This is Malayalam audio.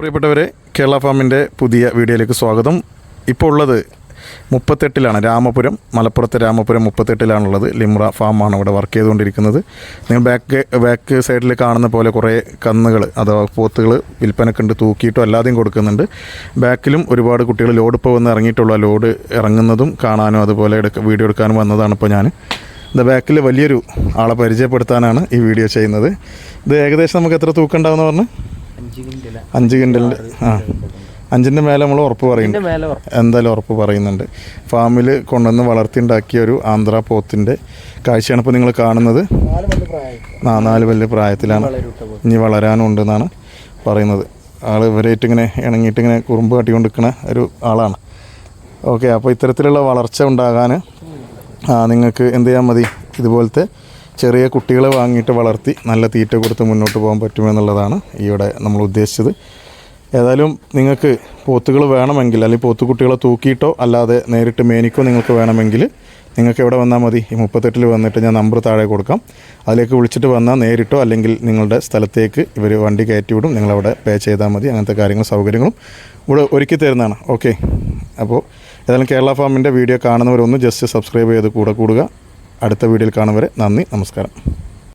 പ്രിയപ്പെട്ടവരെ, കേരള ഫാമിൻ്റെ പുതിയ വീഡിയോയിലേക്ക് സ്വാഗതം. ഇപ്പോൾ ഉള്ളത് 38-ലാണ്, രാമപുരം, മലപ്പുറത്തെ രാമപുരം 38-ലാണുള്ളത്. ലിമ്ര ഫാമാണ് ഇവിടെ വർക്ക് ചെയ്തുകൊണ്ടിരിക്കുന്നത്. നിങ്ങൾ ബാക്ക് സൈഡിൽ കാണുന്ന പോലെ കുറേ കന്നുകൾ അഥവാ പോത്തുകൾ വിൽപ്പനക്കുണ്ട്, തൂക്കിയിട്ടും അല്ലാതെയും കൊടുക്കുന്നുണ്ട്. ബാക്കിലും ഒരുപാട് കുട്ടികൾ ലോഡ് ഇപ്പോൾ വന്ന് ഇറങ്ങിയിട്ടുള്ള ലോഡ് ഇറങ്ങുന്നതും കാണാനും അതുപോലെ വീഡിയോ എടുക്കാനും വന്നതാണ്. ഇപ്പോൾ ഞാൻ ഇത് ബാക്കിൽ വലിയൊരു ആളെ പരിചയപ്പെടുത്താനാണ് ഈ വീഡിയോ ചെയ്യുന്നത്. ഇത് ഏകദേശം നമുക്ക് എത്ര തൂക്കം ഉണ്ടാവുമെന്ന് പറഞ്ഞ് 5 കിൻഡലിൻ്റെ 5-ൻ്റെ മേലെ നമ്മൾ ഉറപ്പ് പറയുന്നുണ്ട്, എന്തായാലും ഉറപ്പ് പറയുന്നുണ്ട്. ഫാമിൽ കൊണ്ടുവന്ന് വളർത്തിയുണ്ടാക്കിയ ഒരു ആന്ധ്ര പോത്തിൻ്റെ കാഴ്ചയാണ് ഇപ്പോൾ നിങ്ങൾ കാണുന്നത്. 4 വലിയ പ്രായത്തിലാണ്, ഇനി വളരാനും ഉണ്ടെന്നാണ് പറയുന്നത്. ആൾ ഇവരായിട്ട് ഇങ്ങനെ ഇണങ്ങിയിട്ട് ഇങ്ങനെ കുറുമ്പ് കാട്ടിക്കൊണ്ടിരിക്കുന്ന ഒരു ആളാണ്. ഓക്കെ, അപ്പോൾ ഇത്തരത്തിലുള്ള വളർച്ച ഉണ്ടാകാൻ നിങ്ങൾക്ക് എന്ത് ചെയ്യാൻ മതി, ഇതുപോലത്തെ ചെറിയ കുട്ടികളെ വാങ്ങിയിട്ട് വളർത്തി നല്ല തീറ്റ കൊടുത്ത് മുന്നോട്ട് പോകാൻ പറ്റുമെന്നുള്ളതാണ് ഇവിടെ നമ്മൾ ഉദ്ദേശിച്ചത്. ഏതായാലും നിങ്ങൾക്ക് പോത്തുകൾ വേണമെങ്കിൽ, അല്ലെങ്കിൽ പോത്തുകുട്ടികളെ തൂക്കിയിട്ടോ അല്ലാതെ നേരിട്ട് മേനിക്കോ നിങ്ങൾക്ക് വേണമെങ്കിൽ നിങ്ങൾക്ക് എവിടെ വന്നാൽ മതി, ഈ 38-ൽ വന്നിട്ട് ഞാൻ നമ്പർ താഴെ കൊടുക്കാം. അതിലേക്ക് വിളിച്ചിട്ട് വന്നാൽ നേരിട്ടോ അല്ലെങ്കിൽ നിങ്ങളുടെ സ്ഥലത്തേക്ക് ഇവർ വണ്ടി കയറ്റി വിടും. നിങ്ങളവിടെ പേ ചെയ്താൽ മതി. അങ്ങനത്തെ കാര്യങ്ങളും സൗകര്യങ്ങളും ഇവിടെ ഒരുക്കി തരുന്നതാണ്. ഓക്കെ, അപ്പോൾ ഏതായാലും കേരള ഫാമിൻ്റെ വീഡിയോ കാണുന്നവരൊന്ന് ജസ്റ്റ് സബ്സ്ക്രൈബ് ചെയ്ത് കൂടെ കൂടുക. അടുത്ത വീഡിയോയിൽ കാണുന്നവരെ നന്ദി, നമസ്കാരം.